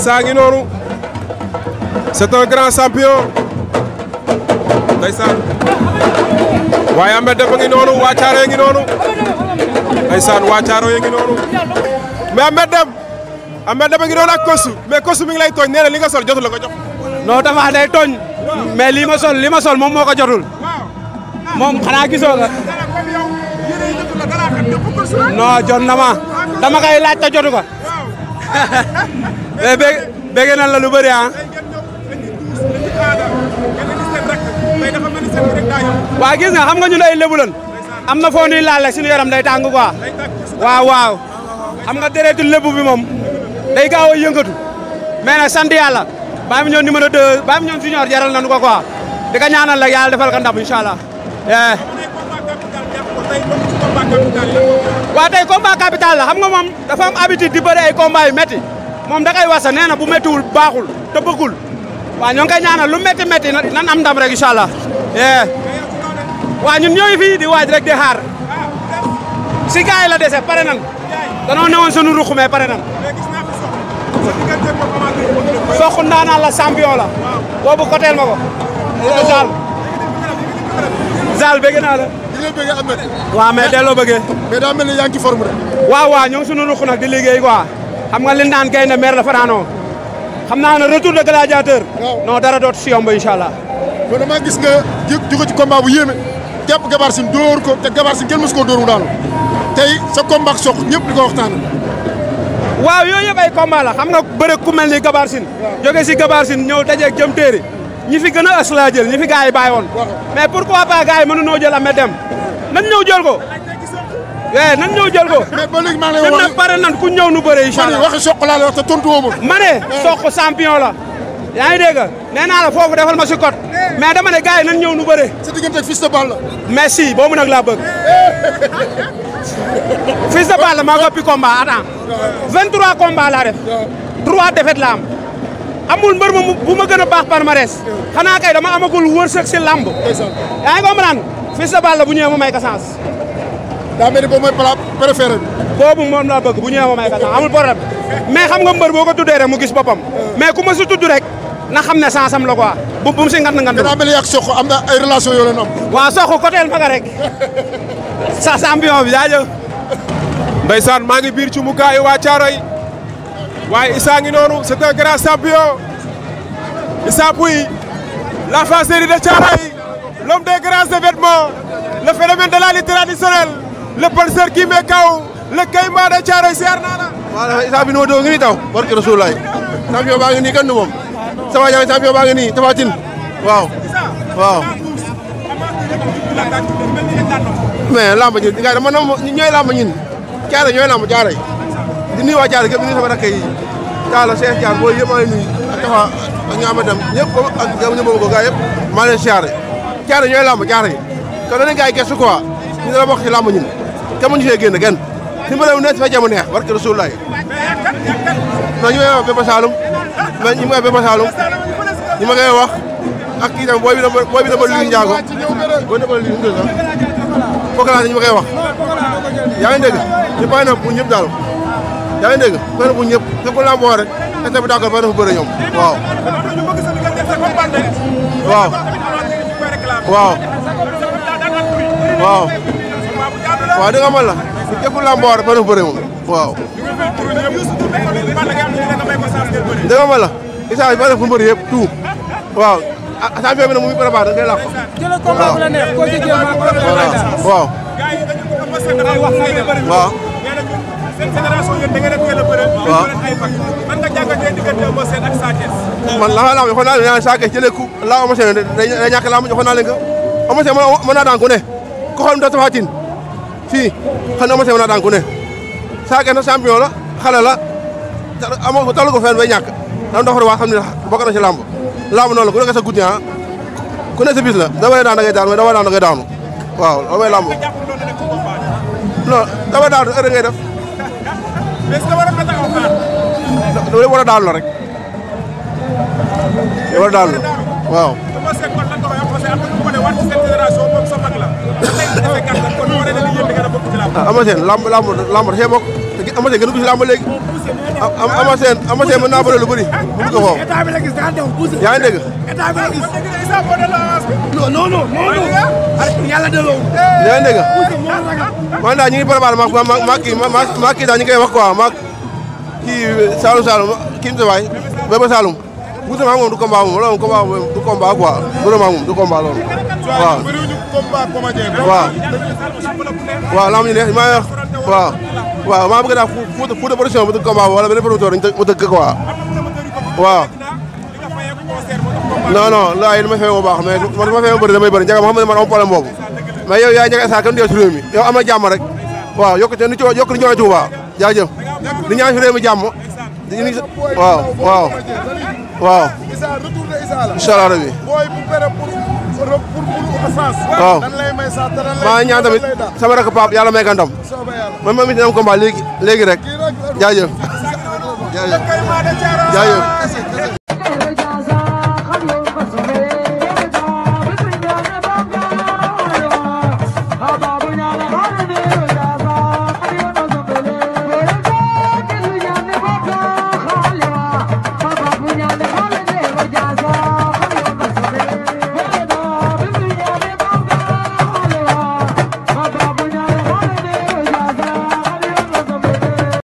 Issa ngi noonu c'est un grand champion ndeysaan waaye Ahmed Deme ngi noonu waa Thiaroye ngi noonu ndeysaan waa Thiaroye ngi noonu mais Ahmed Deme ngi noonu ak Kosu mais Kosu mi ngi lay tooñ nee na li nga sol jotul la ko jox. non dafa day tooñ mais li ma sol moom moo ko jotul moom xanaa gisoo nga non jot na ma dama koy laaj te jotu ko mais bëgg nañ la lu bëri ah. waaw gis nga xam nga ñun ay lébu lan am na foo ñuy laal rek suñu yaram day tàng quoi waaw xam nga deretu lébu bi moom day gaaw a yëngatu mais nag sant yàlla Baye Mandione numéro 2 Baye Mandione junior jaral nañu ko quoi di ko ñaanal la yàlla defal ko ndam incha allah. waaw tey combat capital la xam nga moom dafa am habitude di bëri ay combat yu métti moom da koy wasa nee na bu méttiwul baaxul te bëggul waaw ñoo ngi koy ñaanal lu métti nan am ndam rek incha allah. waaw ñun ñooy fii di waaj rek di xaar si gars yi la dese pare nan danoo newoon sunu ruq mais pare nan. Sokh ndaanaan la champion la boobu koteel ma ko. Zal bëgg naa la. di la bëggee Ahmed. waaw mais delloo bëggee. mais daa mel ni yaa ngi ci forme rek. waaw ñoo ngi sunu ruq nag di liggéey quoi xam nga li ñu naan gaynde mer la fanaanoo xam naa ne retour de gladiateur. non dara dootu si yomb incha allah. kon damaa gis nga jóge ci combat bu yéeme jàpp Gabar Sine dóor ko te Gabar Sine kenn mësu koo dóor mu daanu tey sa combat ak Sokh ñëpp di ko waxtaan. waaw yooyu yëpp ay combat la xam nga bëre ku mel ni Gabar Sine jóge si Gabar Sine ñëw dajeeg jëm téeri ñi fi gën a ës laa jël ñi fi gars yi bàyyi woon mais pourquoi pas gars yi mënuñoo jël Ahmed Deme nan ñëw jël ko nan ñëw jël ko mais ba léegi maa ngi lay wax pare nan ku ñëw nu bëre incha allah waxi Sokh laa lay wax te tontu woo ma ne Sokh champion la yaa ngi dégg nee naa la foofu defal ma si code mais dama ne gars yi nan ñëw nu bëre sa diggante ak Fils de Balla merci boobu nag laa bëgg Fils de Balla maa ko ëppi combat attends 23 combats laa def 3 défaites la am amul mbër bu ma gën a baax palmarès xanaa kay dama amagul wërsëg si lamb yaa ngi comprendre Fils de Balla bu ñëwee ma may ko chance daa mel ni boobu mooy plat préféré boobu moom laa bëgg bu ñëwee ma may ko chance amul problème mais xam nga mbër boo ko tuddee rek mu gis boppam mais ku ma si tudd rek na xam ne chance am la quoi bu mu si ngan daa mel ni ak Sokh am na ay relation yoo leen am waaw Sokh côté ma rek sa champion bi jaajëf ndeysaan maa ngi biir ci mukaayu waa Thiaroye waaye Issa ngi noonu c'est un grand champion Issa Pouye la facerie de Thiaroye l'homme des grands événements le phénomène de la lutte traditionnelle le penseur qui met KO le Caïman de Thiaroye siyaar naa la. waaw Issa bi nu ma doo ngi nii taw barke Rasulullaay champion baa ngi nii kan du moom sama jaay champion baa ngi nii Tapha Tine waaw mais lamb ji gars dama ñooy lamb ñin Thiaroye ñooy lamb Thiaroye di nuyu waa Thiaroye képp di nuyu sama rakk yi Talla Cheikh Thiar booy yëpp maa ngi nuyu ak Tafa ak ñu Ahmed Deme ñëpp ak ñu boobu ko gars yëpp maa leen siyaare Thiaroye ñooy lamb Thiaroye kon danañ gars yi gëstu quoi ñu dala wax ci lamb ñin kenn mënu fee génn kenn si mbéréw neex si fa neex barke Rasulullaay non ñu may wax Bébé Saloum mais ñu may wax Bébé Saloum ñu ma koy wax ak kii tamit booy bi dama Liu Ndiago booy dama Liu Ndiago foog naa ñu ma koy wax yaa ngi dégg ñu bàyyi na pour ñëpp daal yaa ngi dégg bàyyi na pour ñëpp képp ku lamboo rek état bi d'accord bàyyi na fu bëre ñoom waaw waaw dëgg ma la képp ku lamboo rek bàyyi na fu bëre moom waaw dëgg ma la Issa bàyyi na fu mbëri yëpp tout waaw champion bi nag mu ngi préparé da ngay làq waaw waaw man la la waxoon naa leen Sa Thiès jëlee ku la Eumeu Sène day ñàkk laa waxoon naa leen ko Eumeu Sène mën naa daan ku ne ko xool da Tapha Tine fii xam ne Eumeu Sène mën naa daan ku ne Sa Thiès na champion la xale la amoo talu ko fenn bay ñàkk dam dafa wax xam ne bokk na ci lamb noonu la ku nekk sa guddi ku ne sa bis la damay daan da ngay daan mais damay daan da ngay daanu waaw loolu mooy lamb non damay daan heure ngay def da war a daanu la rek da war a daanu waaw Ama Sène lamb da cee bokk te Ama Sène gën a dugg si lamb léegi Ama Sène mën naa bëre lu bëri bu bëgg foofu yaa ngi dégg yaa ngi dégg man daal ñu ngi préparé ma kii daal ñu koy wax quoi ma kii Saloum kii mu waay Bébé Saloum Boussa maa moom du combat moom loolu combat du combat quoi vraiment moom du combat loolu waaw lamb ñu neex maa wax waaw maa bëgg daal Fouta production bu dëgg combat wala benn promoteur mu dëgg quoi waaw non laay dama fee bu baax mais man dama fee bëri damay bëri Ndiaga ma xam ne man am problème boobu mais yow yaay Ndiaga Sarr kenn du yow si réew mi yow am na jàmm rek waaw yokk ni ñëwee Touba jaajëf di ñaan fi réew mi jàmm waaw incha allah rabi waaw maa ñaan tamit sama rakk Pape yàlla may ka ndam man ma mi dina am combat léegi rek jaajëf